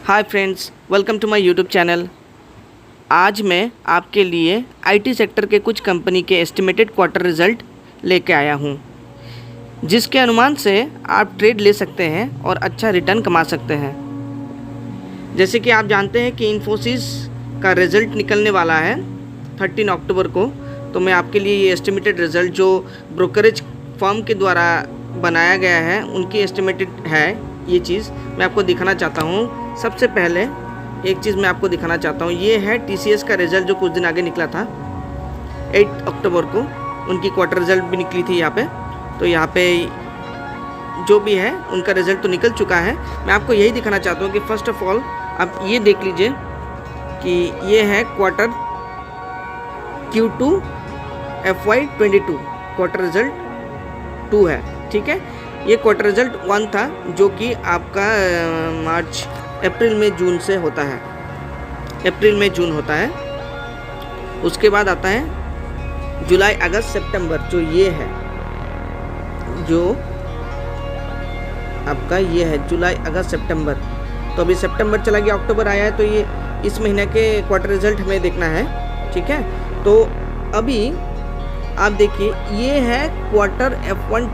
Hi friends, welcome to my YouTube channel. आज मैं आपके लिए आईटी सेक्टर के कुछ कंपनी के एस्टिमेटेड क्वार्टर रिज़ल्ट लेके आया हूँ, जिसके अनुमान से आप ट्रेड ले सकते हैं और अच्छा रिटर्न कमा सकते हैं। जैसे कि आप जानते हैं कि इन्फोसिस का रिज़ल्ट निकलने वाला है 13 अक्टूबर को, तो मैं आपके लिए ये एस्टिमेटेड रिज़ल्ट जो ब्रोकरेज फर्म के द्वारा बनाया गया है उनकी एस्टिमेटेड है, ये चीज़ मैं आपको दिखाना चाहता हूँ। सबसे पहले एक चीज़ मैं आपको दिखाना चाहता हूँ, ये है टीसीएस का रिज़ल्ट जो कुछ दिन आगे निकला था 8 अक्टूबर को। उनकी क्वार्टर रिज़ल्ट भी निकली थी यहाँ पे। तो यहाँ पे जो भी है उनका रिज़ल्ट तो निकल चुका है। मैं आपको यही दिखाना चाहता हूँ कि फ़र्स्ट ऑफ ऑल आप ये देख लीजिए कि ये है quarter Q2 FY22 quarter result 2 है, ठीक है। ये क्वार्टर रिज़ल्ट 1 था जो कि आपका मार्च अप्रैल में जून से होता है, अप्रैल में जून होता है। उसके बाद आता है जुलाई अगस्त सितंबर, जो ये है, जो आपका ये है जुलाई अगस्त सितंबर। तो अभी सितंबर चला गया, अक्टूबर आया है, तो ये इस महीने के क्वार्टर रिज़ल्ट हमें देखना है, ठीक है। तो अभी आप देखिए ये है क्वार्टर F1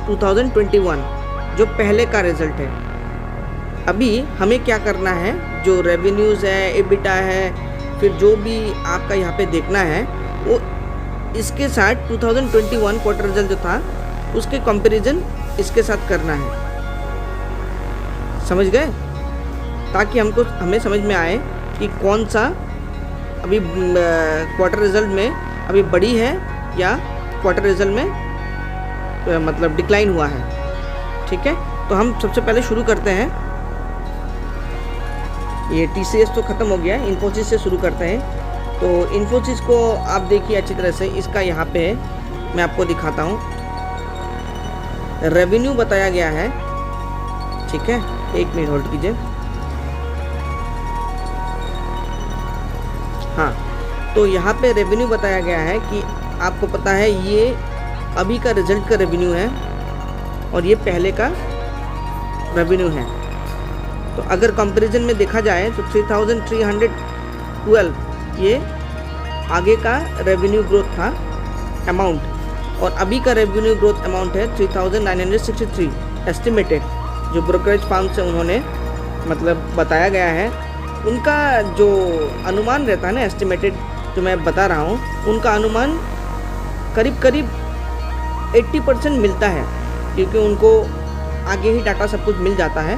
2021 जो पहले का रिज़ल्ट है। अभी हमें क्या करना है, जो रेवेन्यूज़ है, एबिटा है, फिर जो भी आपका यहाँ पे देखना है वो इसके साथ 2021 क्वार्टर रिज़ल्ट जो था उसके कंपैरिजन इसके साथ करना है, समझ गए, ताकि हमें समझ में आए कि कौन सा अभी क्वार्टर रिज़ल्ट में अभी बड़ी है या क्वार्टर रिज़ल्ट में मतलब डिक्लाइन हुआ है, ठीक है। तो हम सबसे पहले शुरू करते हैं, ये टीसीएस तो ख़त्म हो गया है, इन्फोसिस से शुरू करते हैं। तो इन्फोसिस को आप देखिए अच्छी तरह से, इसका यहाँ पे मैं आपको दिखाता हूँ, रेवेन्यू बताया गया है, ठीक है। एक मिनट होल्ड कीजिए। हाँ, तो यहाँ पे रेवेन्यू बताया गया है कि आपको पता है ये अभी का रिज़ल्ट का रेवेन्यू है और ये पहले का रेवेन्यू है। तो अगर कंपैरिजन में देखा जाए तो 3312 ये आगे का रेवेन्यू ग्रोथ था अमाउंट, और अभी का रेवेन्यू ग्रोथ अमाउंट है 3963 एस्टिमेटेड, जो ब्रोकरेज फर्म से उन्होंने मतलब बताया गया है। उनका जो अनुमान रहता है ना, एस्टिमेटेड जो मैं बता रहा हूँ, उनका अनुमान करीब करीब 80% मिलता है, क्योंकि उनको आगे ही डाटा सब कुछ मिल जाता है।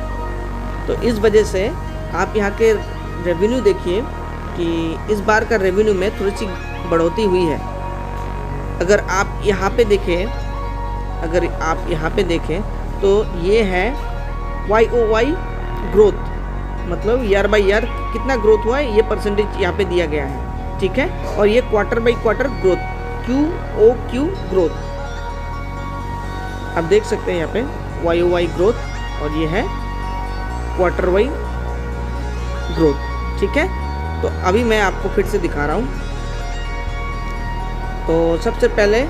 तो इस वजह से आप यहाँ के रेवेन्यू देखिए कि इस बार का रेवेन्यू में थोड़ी सी बढ़ोतरी हुई है। अगर आप यहाँ पे देखें, तो ये है YOY ग्रोथ, मतलब ईयर बाय ईयर कितना ग्रोथ हुआ है ये परसेंटेज यहाँ पे दिया गया है, ठीक है। और ये quarter by quarter growth, QOQ growth आप देख सकते हैं यहाँ पे YOY ग्रोथ, और ये है क्वार्टर वाई ग्रोथ, ठीक है। तो अभी मैं आपको फिर से दिखा रहा हूँ। तो सबसे पहले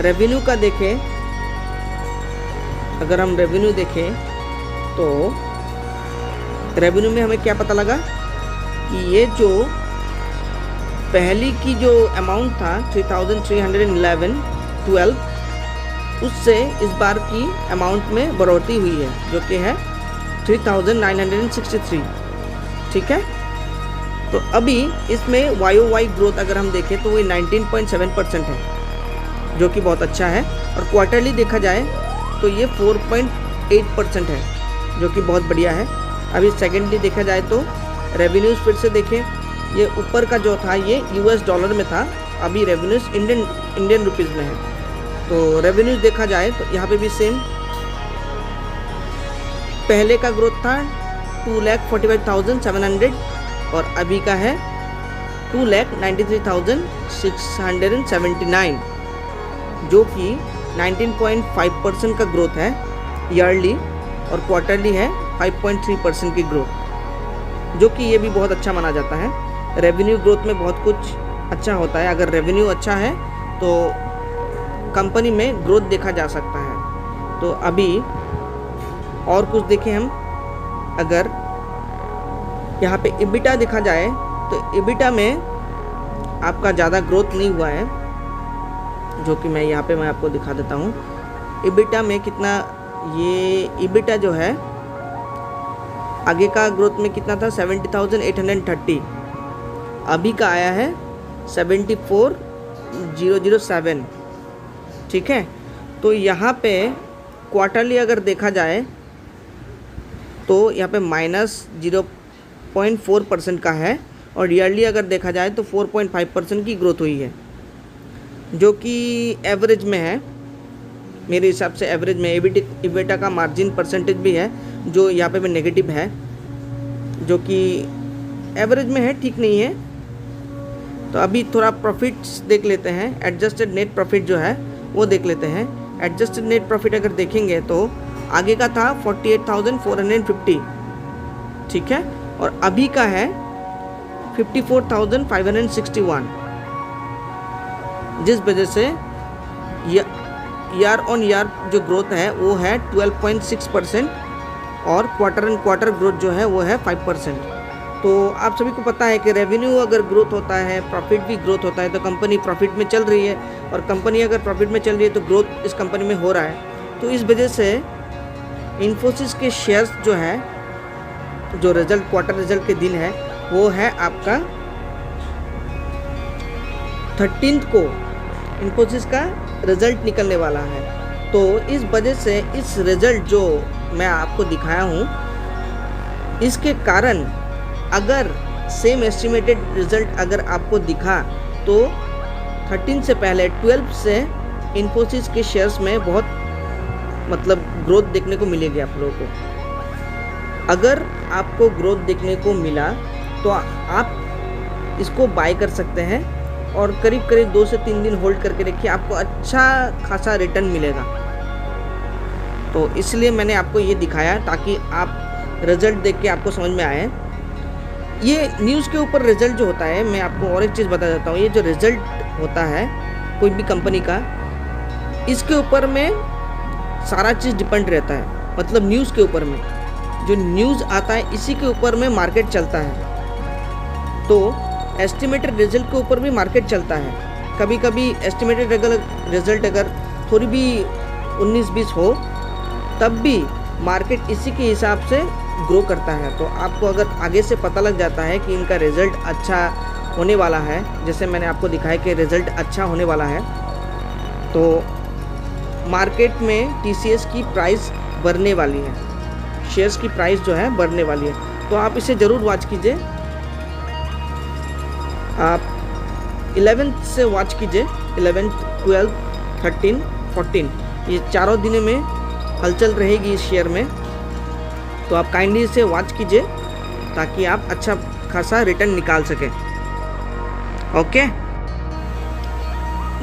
रेवेन्यू का देखें, अगर हम रेवेन्यू देखें तो रेवेन्यू में हमें क्या पता लगा कि ये जो पहली की जो अमाउंट था 3312 उससे इस बार की अमाउंट में बढ़ोतरी हुई है, जो कि है 3963, ठीक है। तो अभी इसमें YOY ग्रोथ अगर हम देखें तो वो 19.7% है, जो कि बहुत अच्छा है। और क्वार्टरली देखा जाए तो ये 4.8% है, जो कि बहुत बढ़िया है। अभी सेकेंडली देखा जाए तो रेवेन्यूज़ फिर से देखें, ये ऊपर का जो था ये US डॉलर में था, अभी रेवेन्यूज़ इंडियन रुपीज़ में है। तो रेवेन्यूज़ देखा जाए तो यहाँ पे भी सेम, पहले का ग्रोथ था 2,45,700 और अभी का है 2,93,679, जो कि 19.5% का ग्रोथ है ईयरली, और क्वार्टरली है 5.3% की ग्रोथ, जो कि ये भी बहुत अच्छा माना जाता है। रेवेन्यू ग्रोथ में बहुत कुछ अच्छा होता है, अगर रेवेन्यू अच्छा है तो कंपनी में ग्रोथ देखा जा सकता है। तो अभी और कुछ देखें हम, अगर यहाँ पे EBITDA देखा जाए तो EBITDA में आपका ज़्यादा ग्रोथ नहीं हुआ है, जो कि मैं यहाँ पे मैं आपको दिखा देता हूँ। EBITDA में कितना, ये EBITDA जो है आगे का ग्रोथ में कितना था 70,830, अभी का आया है 74,007। ठीक है, तो यहाँ पे क्वार्टरली अगर देखा जाए तो यहाँ पे -0.4% का है, और ईयरली अगर देखा जाए तो 4.5% की ग्रोथ हुई है, जो कि एवरेज में है मेरे हिसाब से। एवरेज में EBITDA का मार्जिन परसेंटेज भी है जो यहाँ पे भी नेगेटिव है, जो कि एवरेज में है, ठीक नहीं है। तो अभी थोड़ा प्रॉफिट्स देख लेते हैं, एडजस्टेड नेट प्रॉफिट जो है वो देख लेते हैं। एडजस्टेड नेट प्रॉफिट अगर देखेंगे तो आगे का था 48,450, ठीक है, और अभी का है 54,561, जिस वजह से ईयर ऑन ईयर जो ग्रोथ है वो है 12.6%, और क्वार्टर एंड क्वार्टर ग्रोथ जो है वो है 5%। तो आप सभी को पता है कि रेवेन्यू अगर ग्रोथ होता है, प्रॉफिट भी ग्रोथ होता है, तो कंपनी प्रॉफिट में चल रही है, और कंपनी अगर प्रॉफिट में चल रही है तो ग्रोथ इस कंपनी में हो रहा है। तो इस वजह से इन्फोसिस के शेयर्स जो है, जो रिजल्ट क्वार्टर रिजल्ट के दिन है वो है आपका 13 को इन्फोसिस का रिजल्ट निकलने वाला है। तो इस वजह से इस रिजल्ट जो मैं आपको दिखाया हूँ, इसके कारण अगर सेम एस्टिमेटेड रिजल्ट अगर आपको दिखा तो 13 से पहले 12 से इन्फोसिस के शेयर्स में बहुत मतलब ग्रोथ देखने को मिलेगी आप लोगों को। अगर आपको ग्रोथ देखने को मिला तो आप इसको बाय कर सकते हैं, और करीब करीब 2 से 3 दिन होल्ड करके रखिए, आपको अच्छा खासा रिटर्न मिलेगा। तो इसलिए मैंने आपको ये दिखाया ताकि आप रिजल्ट देख के आपको समझ में आए। ये न्यूज़ के ऊपर रिजल्ट जो होता है, मैं आपको और एक चीज़ बता देता हूँ, ये जो रिजल्ट होता है कोई भी कंपनी का, इसके ऊपर में सारा चीज़ डिपेंड रहता है। मतलब न्यूज़ के ऊपर में जो न्यूज़ आता है इसी के ऊपर में मार्केट चलता है। तो एस्टिमेटेड रिजल्ट के ऊपर भी मार्केट चलता है। कभी कभी एस्टिमेटेड रिजल्ट अगर थोड़ी भी 19-20 हो तब भी मार्केट इसी के हिसाब से ग्रो करता है। तो आपको अगर आगे से पता लग जाता है कि इनका रिज़ल्ट अच्छा होने वाला है, जैसे मैंने आपको दिखाया कि रिज़ल्ट अच्छा होने वाला है, तो मार्केट में TCS की प्राइस बढ़ने वाली है, शेयर्स की प्राइस जो है बढ़ने वाली है। तो आप इसे ज़रूर वॉच कीजिए। आप 11th से वॉच कीजिए, 11th, 12th, 13, 14, ये चारों दिनों में हलचल रहेगी इस शेयर में। तो आप काइंडली इसे वॉच कीजिए ताकि आप अच्छा खासा रिटर्न निकाल सकें। ओके,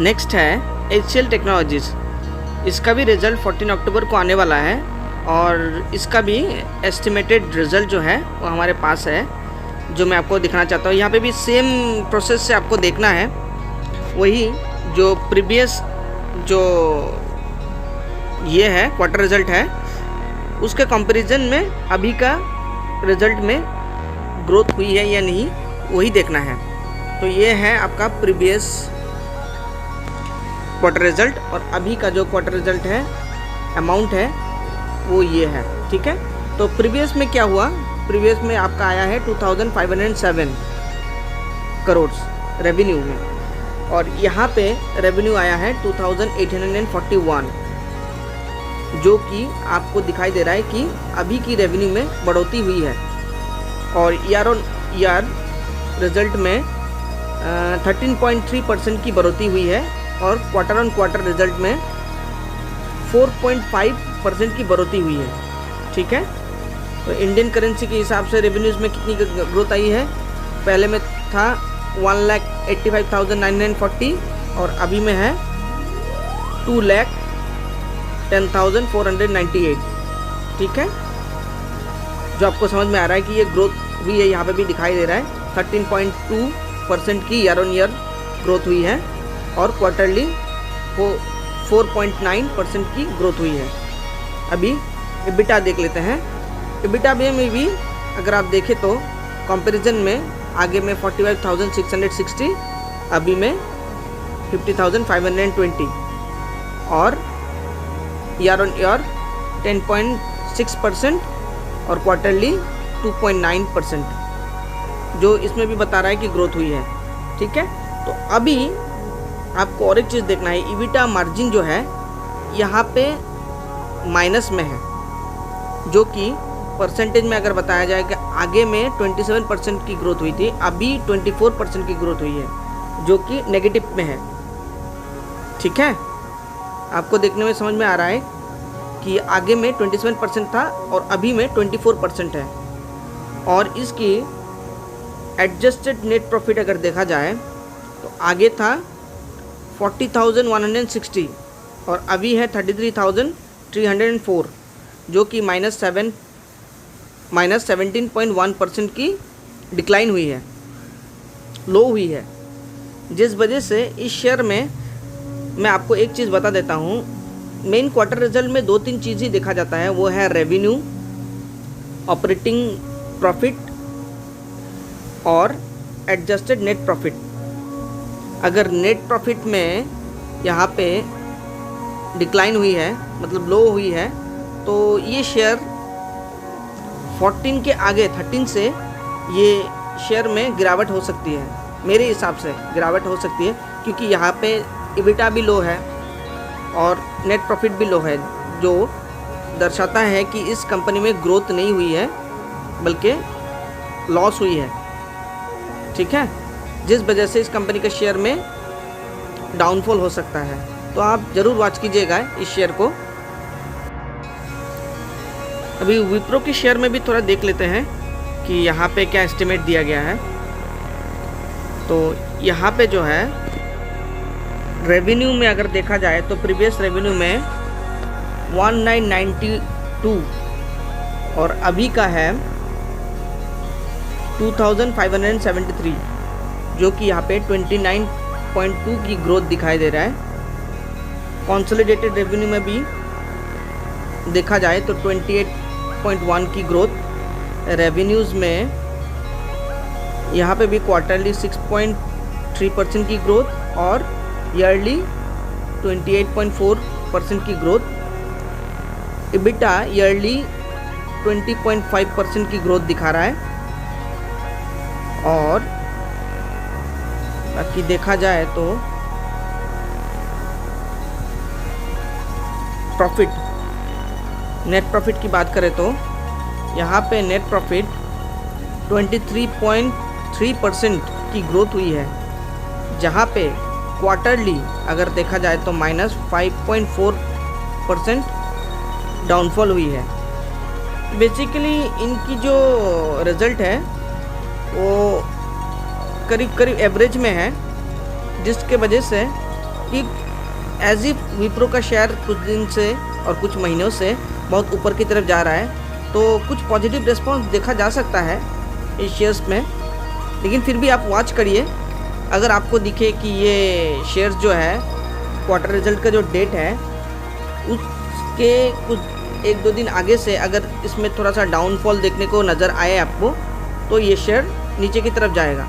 नेक्स्ट है HCL टेक्नोलॉजीज़। इसका भी रिज़ल्ट 14 अक्टूबर को आने वाला है, और इसका भी एस्टिमेटेड रिज़ल्ट जो है वो हमारे पास है, जो मैं आपको दिखाना चाहता हूँ। यहाँ पे भी सेम प्रोसेस से आपको देखना है, वही जो प्रीवियस जो ये है क्वार्टर रिज़ल्ट है उसके कंपैरिजन में अभी का रिज़ल्ट में ग्रोथ हुई है या नहीं, वही देखना है। तो ये है आपका प्रीवियस क्वार्टर रिज़ल्ट, और अभी का जो क्वार्टर रिज़ल्ट है अमाउंट है वो ये है, ठीक है। तो प्रीवियस में क्या हुआ, प्रीवियस में आपका आया है 2507 करोड़ रेवेन्यू में, और यहाँ पे रेवेन्यू आया है 2841, जो कि आपको दिखाई दे रहा है कि अभी की रेवेन्यू में बढ़ोतरी हुई है। और ईयर ऑन ईयर रिजल्ट में 13.3% की बढ़ोतरी हुई है, और क्वार्टर ऑन क्वार्टर रिजल्ट में 4.5% की बढ़ोतरी हुई है, ठीक है। तो इंडियन करेंसी के हिसाब से रेवेन्यूज़ में कितनी ग्रोथ आई है, पहले में था 1,85,940 और अभी में है 2,10,498, ठीक है। जो आपको समझ में आ रहा है कि ये ग्रोथ हुई है, यहाँ पे भी दिखाई दे रहा है 13.2% की ईयर ऑन ईयर ग्रोथ हुई है, और क्वार्टरली वो 4.9% की ग्रोथ हुई है। अभी EBITDA देख लेते हैं। EBITDA में भी अगर आप देखें तो कंपैरिजन में आगे में 45,660, अभी में 50,520 और ईयर ऑन ईयर 10.6% और क्वार्टरली 2.9%, जो इसमें भी बता रहा है कि ग्रोथ हुई है। ठीक है, तो अभी आपको और एक चीज़ देखना है, ईबिटा मार्जिन जो है यहाँ पे माइनस में है, जो कि परसेंटेज में अगर बताया जाए कि आगे में 27% की ग्रोथ हुई थी, अभी 24% की ग्रोथ हुई है, जो कि नेगेटिव में है। ठीक है, आपको देखने में समझ में आ रहा है कि आगे में 27% था और अभी में 24% है। और इसकी एडजस्टेड नेट प्रॉफिट अगर देखा जाए तो आगे था 40,160 और अभी है 33,304, जो कि -17.1% की डिक्लाइन हुई है, लो हुई है। जिस वजह से इस शेयर में मैं आपको एक चीज़ बता देता हूँ, मेन क्वार्टर रिजल्ट में 2-3 चीज़ ही देखा जाता है, वो है रेवेन्यू, ऑपरेटिंग प्रॉफिट और एडजस्टेड नेट प्रॉफिट। अगर नेट प्रॉफिट में यहाँ पे डिक्लाइन हुई है, मतलब लो हुई है, तो ये शेयर 14 के आगे 13 से ये शेयर में गिरावट हो सकती है, मेरे हिसाब से गिरावट हो सकती है, क्योंकि यहाँ पे ईबिटा भी लो है और नेट प्रॉफिट भी लो है, जो दर्शाता है कि इस कंपनी में ग्रोथ नहीं हुई है बल्कि लॉस हुई है। ठीक है, जिस वजह से इस कंपनी के शेयर में डाउनफॉल हो सकता है, तो आप ज़रूर वॉच कीजिएगा इस शेयर को। अभी विप्रो के शेयर में भी थोड़ा देख लेते हैं कि यहाँ पे क्या एस्टिमेट दिया गया है। तो यहाँ पे जो है रेवेन्यू में अगर देखा जाए तो प्रीवियस रेवेन्यू में 1992 और अभी का है 2573, जो कि यहाँ पे 29.2 की ग्रोथ दिखाई दे रहा है। कंसोलिडेटेड रेवेन्यू में भी देखा जाए तो 28.1 की ग्रोथ, रेवेन्यूज़ में यहाँ पे भी क्वार्टरली 6.3% की ग्रोथ और ईयरली 28.4% की ग्रोथ। ईबिटा ईयरली 20.5% की ग्रोथ दिखा रहा है। और बाकी देखा जाए तो प्रॉफिट, नेट प्रॉफिट की बात करें तो यहाँ पे नेट प्रॉफिट 23.3% की ग्रोथ हुई है, जहाँ पे क्वार्टरली अगर देखा जाए तो -5.4% डाउनफॉल हुई है। बेसिकली इनकी जो रिज़ल्ट है वो करीब करीब एवरेज में है, जिसके वजह से कि एज इफ विप्रो का शेयर कुछ दिन से और कुछ महीनों से बहुत ऊपर की तरफ जा रहा है, तो कुछ पॉजिटिव रिस्पॉन्स देखा जा सकता है इस शेयर्स में। लेकिन फिर भी आप वॉच करिए, अगर आपको दिखे कि ये शेयर्स जो है क्वार्टर रिजल्ट का जो डेट है उसके कुछ 1-2 दिन आगे से अगर इसमें थोड़ा सा डाउनफॉल देखने को नज़र आए आपको, तो ये शेयर नीचे की तरफ जाएगा।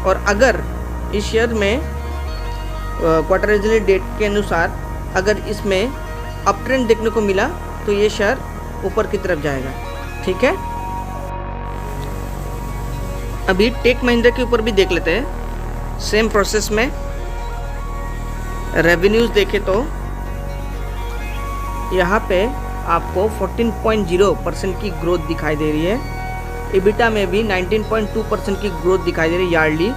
और अगर इस शेयर में क्वार्टर रिजल्ट डेट के अनुसार अगर इसमें अप ट्रेंड देखने को मिला, तो ये शेयर ऊपर की तरफ जाएगा। ठीक है, अभी टेक महिंद्रा के ऊपर भी देख लेते हैं। सेम प्रोसेस में रेवेन्यूज़ देखें तो यहाँ पे आपको 14.0% की ग्रोथ दिखाई दे रही है। ईबिटा में भी 19.2% की ग्रोथ दिखाई दे रही है ईयरली,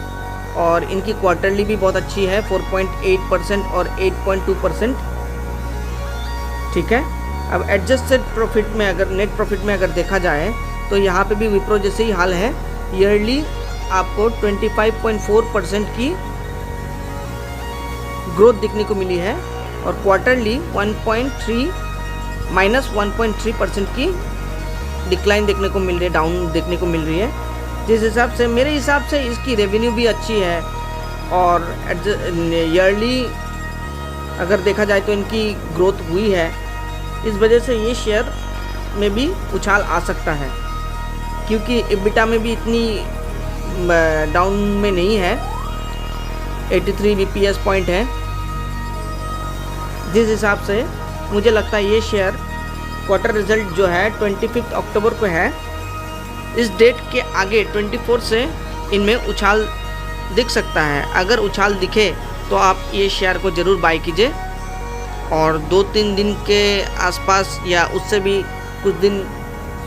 और इनकी क्वार्टरली भी बहुत अच्छी है 4.8% और 8.2%। ठीक है, अब एडजस्टेड प्रॉफिट में अगर नेट प्रॉफिट में अगर देखा जाए तो यहाँ पे भी विप्रो जैसे ही हाल है। ईयरली आपको 25.4% की ग्रोथ देखने को मिली है और क्वार्टरली -1.3% की डिक्लाइन देखने को मिल रही है, डाउन देखने को मिल रही है। जिस हिसाब से मेरे हिसाब से इसकी रेवेन्यू भी अच्छी है और ईयरली अगर देखा जाए तो इनकी ग्रोथ हुई है, इस वजह से ये शेयर में भी उछाल आ सकता है। क्योंकि EBITDA में भी इतनी डाउन में नहीं है, 83 BPS पॉइंट है। जिस हिसाब से मुझे लगता है ये शेयर क्वार्टर रिजल्ट जो है 25 अक्टूबर को है, इस डेट के आगे 24 से इनमें उछाल दिख सकता है। अगर उछाल दिखे तो आप ये शेयर को ज़रूर बाय कीजिए और 2-3 दिन के आसपास या उससे भी कुछ दिन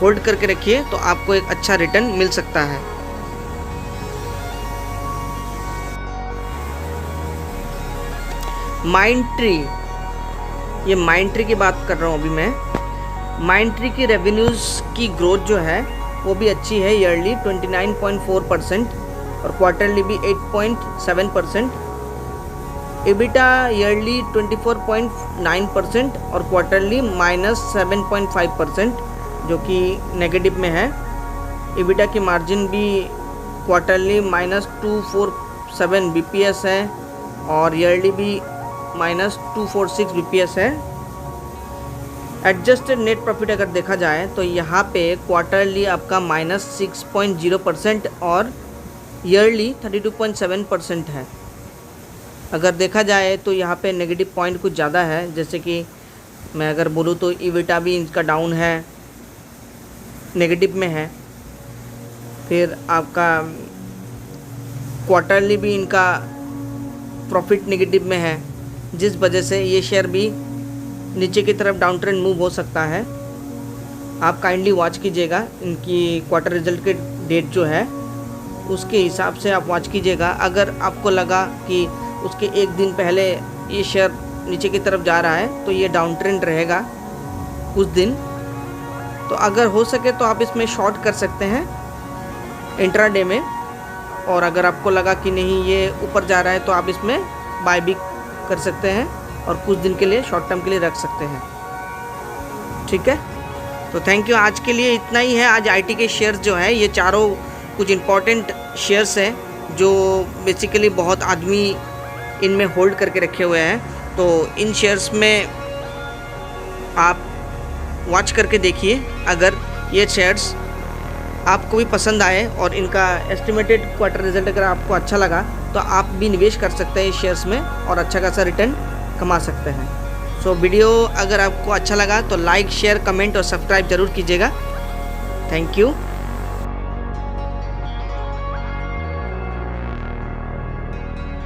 होल्ड करके रखिए, तो आपको एक अच्छा रिटर्न मिल सकता है। माइंडट्री, ये माइंडट्री की बात कर रहा हूँ अभी मैं। माइंडट्री की रेवेन्यूज़ की ग्रोथ जो है वो भी अच्छी है, ईयरली 29.4% और क्वार्टरली भी 8.7%। EBITDA ईयरली 24.9% और क्वार्टरली -7.5%, जो कि नेगेटिव में है। EBITDA की मार्जिन भी क्वार्टरली -247 BPS है और ईयरली भी -246 BPS है। एडजस्टेड नेट प्रॉफिट अगर देखा जाए तो यहाँ पे क्वार्टरली आपका -6.0% और ईयरली 32.7% है। अगर देखा जाए तो यहाँ पे नेगेटिव पॉइंट कुछ ज़्यादा है, जैसे कि मैं अगर बोलूँ तो EBITDA भी इनका डाउन है, नेगेटिव में है। फिर आपका क्वार्टरली भी इनका प्रॉफिट नेगेटिव में है, जिस वजह से ये शेयर भी नीचे की तरफ डाउन ट्रेंड मूव हो सकता है। आप काइंडली वॉच कीजिएगा, इनकी क्वार्टर रिजल्ट के डेट जो है उसके हिसाब से आप वॉच कीजिएगा। अगर आपको लगा कि उसके एक दिन पहले ये शेयर नीचे की तरफ जा रहा है तो ये डाउन ट्रेंड रहेगा कुछ दिन, तो अगर हो सके तो आप इसमें शॉर्ट कर सकते हैं इंट्राडे में। और अगर आपको लगा कि नहीं ये ऊपर जा रहा है तो आप इसमें बाय भी कर सकते हैं और कुछ दिन के लिए शॉर्ट टर्म के लिए रख सकते हैं। ठीक है, तो थैंक यू। आज के लिए इतना ही है। आज IT के शेयर्स जो है ये चारों कुछ इम्पॉर्टेंट शेयर्स हैं जो बेसिकली बहुत आदमी इनमें होल्ड करके रखे हुए हैं, तो इन शेयर्स में आप वॉच करके देखिए। अगर ये शेयर्स आपको भी पसंद आए और इनका एस्टिमेटेड क्वार्टर रिजल्ट अगर आपको अच्छा लगा तो आप भी निवेश कर सकते हैं इस शेयर्स में और अच्छा खासा रिटर्न कमा सकते हैं। सो वीडियो अगर आपको अच्छा लगा तो लाइक, शेयर, कमेंट और सब्सक्राइब ज़रूर कीजिएगा। Thank you.